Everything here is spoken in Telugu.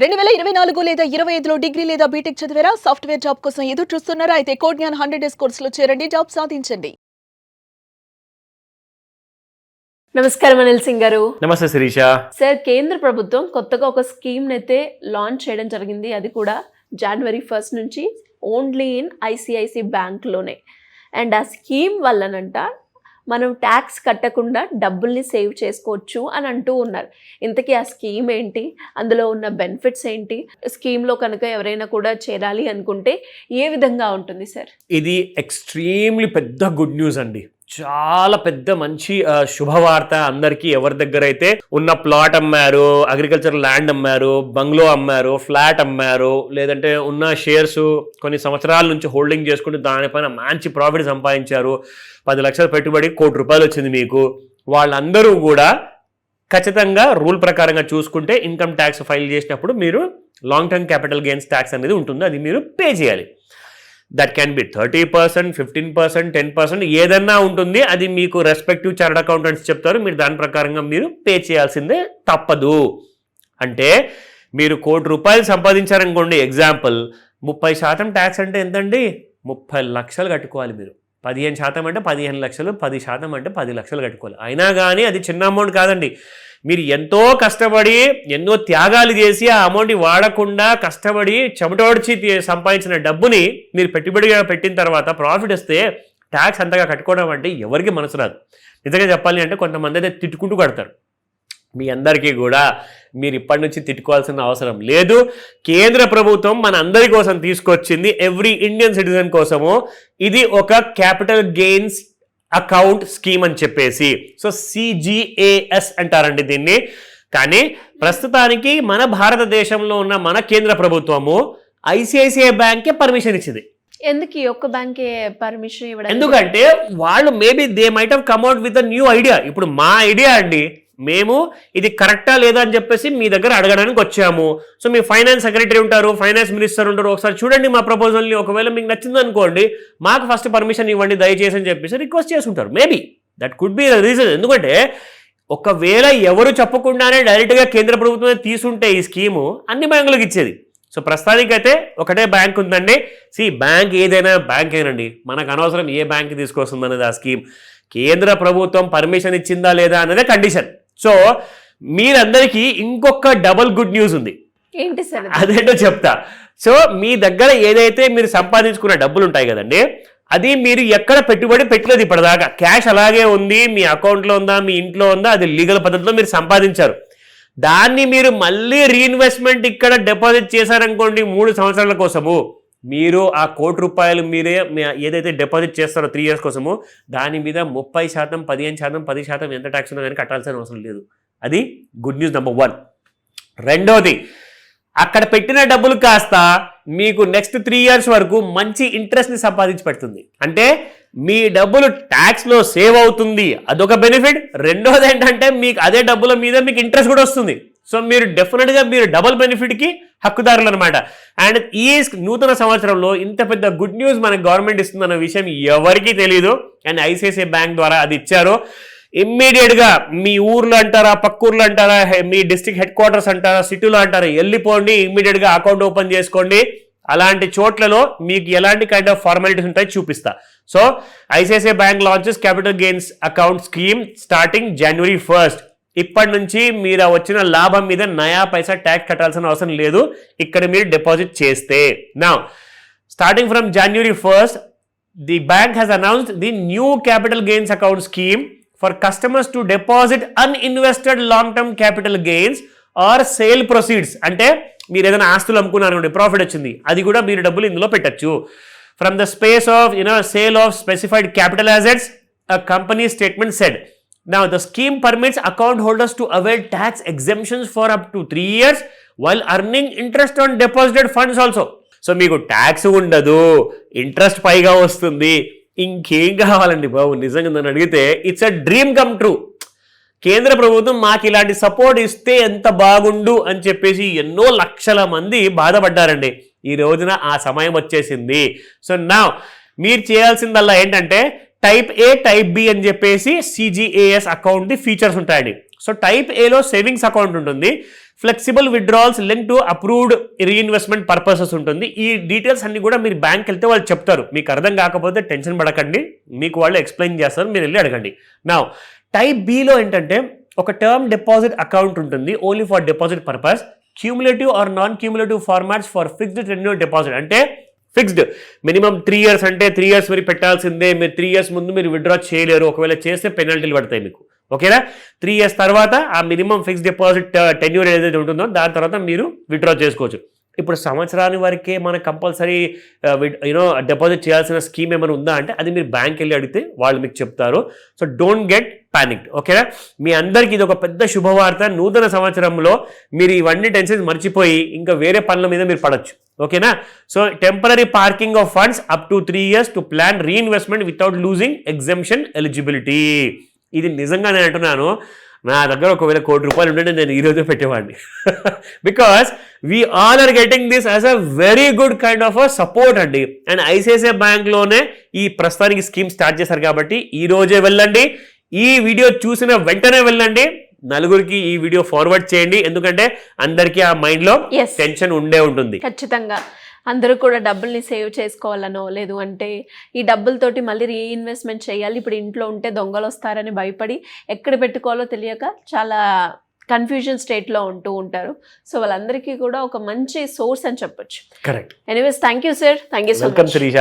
2024 లేదా 25లో డిగ్రీ లేదా బీటెక్ చదివారా? సాఫ్ట్‌వేర్ జాబ్ కోసం ఎదురు చూస్తున్నారా? అయితే కోడ్ జ్ఞాన్ 100 డేస్ కోర్సులో చేరండి, జాబ్ సాధించండి. నమస్కారం అనిల్ సింగ్ గారు. నమస్తే శిరీష. సార్, కేంద్ర ప్రభుత్వం కొత్తగా ఒక స్కీమ్ అయితే లాంచ్ చేయడం జరిగింది. అది కూడా January 1 నుంచి ఓన్లీ ఇన్ ఐసిఐసి బ్యాంక్లోనే. అండ్ ఆ స్కీమ్ వల్లనంట మనం ట్యాక్స్ కట్టకుండా డబ్బుల్ని సేవ్ చేసుకోవచ్చు అని అంటూ ఉన్నారు. ఇంతకీ ఆ స్కీమ్ ఏంటి, అందులో ఉన్న బెనిఫిట్స్ ఏంటి, స్కీమ్లో కనుక ఎవరైనా కూడా చేరాలి అనుకుంటే ఏ విధంగా ఉంటుంది సార్? ఇది ఎక్స్ట్రీమ్లీ పెద్ద గుడ్ న్యూస్ అండి. చాలా పెద్ద మంచి శుభవార్త అందరికీ. ఎవరి దగ్గర అయితే ఉన్న ప్లాట్ అమ్మారు, అగ్రికల్చర్ ల్యాండ్ అమ్మారు, బంగ్లో అమ్మారు, ఫ్లాట్ అమ్మారు, లేదంటే ఉన్న షేర్స్ కొన్ని సంవత్సరాల నుంచి హోల్డింగ్ చేసుకుంటూ దానిపైన మంచి ప్రాఫిట్ సంపాదించారు, 10 లక్షలు పెట్టుబడి ₹1,00,00,000 వచ్చింది మీకు, వాళ్ళందరూ కూడా ఖచ్చితంగా రూల్ ప్రకారంగా చూసుకుంటే ఇన్కమ్ ట్యాక్స్ ఫైల్ చేసినప్పుడు మీరు long term capital gains tax అనేది ఉంటుంది, అది మీరు పే చేయాలి. దట్ క్యాన్ బి 30%, 15%, 10%, ఏదన్నా ఉంటుంది. అది మీకు రెస్పెక్టివ్ చార్టర్డ్ అకౌంటెంట్స్ చెప్తారు, మీరు దాని ప్రకారంగా మీరు పే చేయాల్సిందే, తప్పదు. అంటే మీరు ₹1,00,00,000 సంపాదించారనుకోండి, ఎగ్జాంపుల్ 30% ట్యాక్స్ అంటే ఎంతండి? 30 లక్షలు కట్టుకోవాలి మీరు. 15% అంటే 15 లక్షలు, 10% అంటే 10 లక్షలు కట్టుకోవాలి. అయినా కానీ అది చిన్న అమౌంట్ కాదండి. మీరు ఎంతో కష్టపడి ఎన్నో త్యాగాలు చేసి ఆ అమౌంట్ని వాడకుండా కష్టపడి చెమటోడ్చి సంపాదించిన డబ్బుని మీరు పెట్టుబడిగా పెట్టిన తర్వాత ప్రాఫిట్ వస్తే ట్యాక్స్ అంతగా కట్టుకోవడం అంటే ఎవరికి మనసు రాదు. నిజంగా చెప్పాలి అంటే కొంతమంది అయితే తిట్టుకుంటూ కడతారు. మీ అందరికీ కూడా మీరు ఇప్పటి నుంచి తిట్టుకోవాల్సిన అవసరం లేదు. కేంద్ర ప్రభుత్వం మన అందరి కోసం తీసుకొచ్చింది, ఎవ్రీ ఇండియన్ సిటిజన్ కోసము. ఇది ఒక క్యాపిటల్ గెయిన్స్ అకౌంట్ స్కీమ్ అని చెప్పేసి, సో CGAS అంటారండి దీన్ని. కానీ ప్రస్తుతానికి మన భారతదేశంలో ఉన్న మన కేంద్ర ప్రభుత్వము ఐసిఐసిఐ బ్యాంకే పర్మిషన్ ఇచ్చింది. ఎందుకు ఈ ఒక్క బ్యాంకే పర్మిషన్ ఇవ్వడం? ఎందుకంటే వాళ్ళు maybe they might have come out with a new idea. ఇప్పుడు మా ఐడియా అండి, మేము ఇది కరెక్టా లేదా అని చెప్పేసి మీ దగ్గర అడగడానికి వచ్చాము. సో మీ ఫైనాన్స్ సెక్రటరీ ఉంటారు, ఫైనాన్స్ మినిస్టర్ ఉంటారు, ఒకసారి చూడండి మా ప్రపోజల్ని, ఒకవేళ మీకు నచ్చింది అనుకోండి, మాకు ఫస్ట్ పర్మిషన్ ఇవ్వండి దయచేసి అని చెప్పేసి రిక్వెస్ట్ చేసుకుంటారు. Maybe that could be the reason. ఎందుకంటే ఒకవేళ ఎవరు చెప్పకుండానే డైరెక్ట్గా కేంద్ర ప్రభుత్వమే తీసుంటే ఈ స్కీము అన్ని బ్యాంకులకు ఇచ్చేది. సో ప్రస్తుతానికైతే ఒకటే బ్యాంక్ ఉందండి. బ్యాంక్ ఏదైనా బ్యాంక్ ఏనండి, మనకు అనవసరం ఏ బ్యాంక్ తీసుకొస్తుంది అనేది ఆ స్కీమ్. కేంద్ర ప్రభుత్వం పర్మిషన్ ఇచ్చిందా లేదా అనేదే కండిషన్. సో మీరందరికీ ఇంకొక డబుల్ గుడ్ న్యూస్ ఉంది. ఏంటి సార్? అదేంటో చెప్తా. సో మీ దగ్గర ఏదైతే మీరు సంపాదించుకున్న డబ్బులు ఉంటాయి కదండి, అది మీరు ఎక్కడ పెట్టుబడి పెట్టలేదు ఇప్పటిదాకా. క్యాష్ అలాగే ఉంది, మీ అకౌంట్లో ఉందా, మీ ఇంట్లో ఉందా, అది లీగల్ పద్ధతిలో మీరు సంపాదించారు. దాన్ని మీరు మళ్ళీ రీఇన్వెస్ట్మెంట్ ఇక్కడ డిపాజిట్ చేశారనుకోండి 3 సంవత్సరాల కోసము, మీరు ఆ ₹1,00,00,000 మీరే ఏదైతే డిపాజిట్ చేస్తారో 3 years కోసము, దాని మీద 30%, 15%, 10% ఎంత ట్యాక్స్ ఉన్నా కానీ కట్టాల్సిన అవసరం లేదు. అది గుడ్ న్యూస్ నెంబర్ 1. రెండోది, అక్కడ పెట్టిన డబ్బులు కాస్త మీకు నెక్స్ట్ 3 years వరకు మంచి ఇంట్రెస్ట్ని సంపాదించి పెడుతుంది. అంటే మీ డబ్బులు ట్యాక్స్లో సేవ్ అవుతుంది, అదొక బెనిఫిట్. రెండోది ఏంటంటే మీకు అదే డబ్బుల మీద మీకు ఇంట్రెస్ట్ కూడా వస్తుంది. సో మీరు డెఫినెట్గా మీరు డబుల్ బెనిఫిట్కి హక్కుదారులు అనమాట. అండ్ ఈ నూతన సంవత్సరంలో ఇంత పెద్ద గుడ్ న్యూస్ మనకు గవర్నమెంట్ ఇస్తుందన్న విషయం ఎవరికీ తెలియదు. అండ్ ఐసిఐసిఐ బ్యాంక్ ద్వారా అది ఇచ్చారు. ఇమ్మీడియట్గా మీ ఊర్లో అంటారా, పక్క ఊర్లో అంటారా, మీ డిస్ట్రిక్ట్ హెడ్ క్వార్టర్స్ అంటారా, సిటీలో అంటారా, వెళ్ళిపోండి, ఇమ్మీడియట్గా అకౌంట్ ఓపెన్ చేసుకోండి. అలాంటి చోట్లలో మీకు ఎలాంటి కైండ్ ఆఫ్ ఫార్మాలిటీస్ ఉంటాయి చూపిస్తా. So ICICI bank launches capital gains account scheme starting January 1. ఇప్పటి నుంచి మీరు వచ్చిన లాభం మీద నయా పైసా ట్యాక్స్ కట్టాల్సిన అవసరం లేదు ఇక్కడ మీరు డిపాజిట్ చేస్తే. Now starting from January 1, the bank has announced the new capital gains account scheme for customers to deposit uninvested long term capital gains or sale proceeds. అంటే మీరు ఏదైనా ఆస్తులు అమ్ముకున్నారండి, ప్రాఫిట్ వచ్చింది, అది కూడా మీరు డబ్బులు ఇందులో పెట్టచ్చు. From the space of sale of specified capital assets, a company statement said. Now the scheme permits account holders to avail tax exemptions for up to 3 years while earning interest on deposited funds also. So మీకు ట్యాక్స్ ఉండదు, ఇంట్రెస్ట్ పైగా వస్తుంది, ఇంకేం కావాలండి బాబు? నిజంగా నన్ను అడిగితే it's a dream come true. కేంద్ర ప్రభుత్వం మాకు ఇలాంటి సపోర్ట్ ఇస్తే ఎంత బాగుండు అని చెప్పేసి ఎన్నో లక్షల మంది బాధపడ్డారండి. ఈ రోజున ఆ సమయం వచ్చేసింది. సో నా మీరు చేయాల్సిందల్లా ఏంటంటే టైప్ ఏ, టైప్ బి అని చెప్పేసి CGAS అకౌంట్ ది ఫీచర్స్ ఉంటాయండి. సో టైప్ ఏలో సేవింగ్స్ అకౌంట్ ఉంటుంది, flexible withdrawals link to approved reinvestment purposes ఉంటుంది. ఈ డీటెయిల్స్ అన్ని కూడా మీరు బ్యాంక్ వెళ్తే వాళ్ళు చెప్తారు. మీకు అర్థం కాకపోతే టెన్షన్ పడకండి, మీకు వాళ్ళు ఎక్స్ప్లెయిన్ చేస్తారు, మీరు వెళ్ళి అడగండి. నా టైప్ బిలో ఏంటంటే ఒక టర్మ్ డిపాజిట్ అకౌంట్ ఉంటుంది, only for deposit purpose. Cumulative or non cumulative formats for fixed tenure deposit. అంటే ఫిక్స్డ్ మినిమం 3 years, అంటే 3 years మీరు పెట్టాల్సిందే. మీరు 3 years ముందు మీరు విత్డ్రా చేయలేరు, ఒకవేళ చేస్తే పెనాల్టీలు పడతాయి మీకు. ఓకేనా? 3 years తర్వాత ఆ మినిమం ఫిక్స్డ్ డిపాజిట్ టెన్యూర్ ఏదైతే ఉంటుందో దాని తర్వాత మీరు విత్డ్రా చేసుకోవచ్చు. ఇప్పుడు సంవత్సరానికి వరకే మనకు కంపల్సరీ డిపాజిట్ చేయాల్సిన స్కీమ్ ఏమైనా ఉందా అంటే అది మీరు బ్యాంక్ వెళ్ళి అడిగితే వాళ్ళు మీకు చెప్తారు. So don't get panicked. ఓకేనా? మీ అందరికీ ఇది ఒక పెద్ద శుభవార్త. నూతన సంవత్సరంలో మీరు ఇవన్నీ టెన్షన్స్ మర్చిపోయి ఇంకా వేరే పనుల మీద మీరు పడొచ్చు. ఓకేనా? So temporary parking of funds up to 3 years to plan reinvestment without losing exemption eligibility. ఇది నిజంగా నేను అంటున్నాను, నా దగ్గర ఒకవేళ ₹1,00,00,000 ఉంటే నేను ఈరోజే పెట్టేవాడిని. Because we all are getting this as a very good kind of a support అండి. అండ్ ఐసిఐసిఐ బ్యాంక్లోనే ఈ ప్రస్తుతానికి స్కీమ్ స్టార్ట్ చేశారు కాబట్టి ఈ రోజే వెళ్ళండి, ఈ వీడియో చూసిన వెంటనే వెళ్ళండి, నలుగురికి ఈ వీడియో ఫార్వర్డ్ చేయండి. ఎందుకంటే అందరికీ ఆ మైండ్లో టెన్షన్ ఉండే ఉంటుంది. ఖచ్చితంగా అందరూ కూడా డబ్బుల్ని సేవ్ చేసుకోవాలనో, లేదు అంటే ఈ డబ్బులతోటి మళ్ళీ రీఇన్వెస్ట్మెంట్ చేయాలి, ఇప్పుడు ఇంట్లో ఉంటే దొంగలు వస్తారని భయపడి ఎక్కడ పెట్టుకోవాలో తెలియక చాలా కన్ఫ్యూజన్ స్టేట్లో ఉంటూ ఉంటారు. సో వాళ్ళందరికీ కూడా ఒక మంచి సోర్స్ అని చెప్పొచ్చు. Correct. Anyways thank you sir, thank you so much. Welcome Sirisha.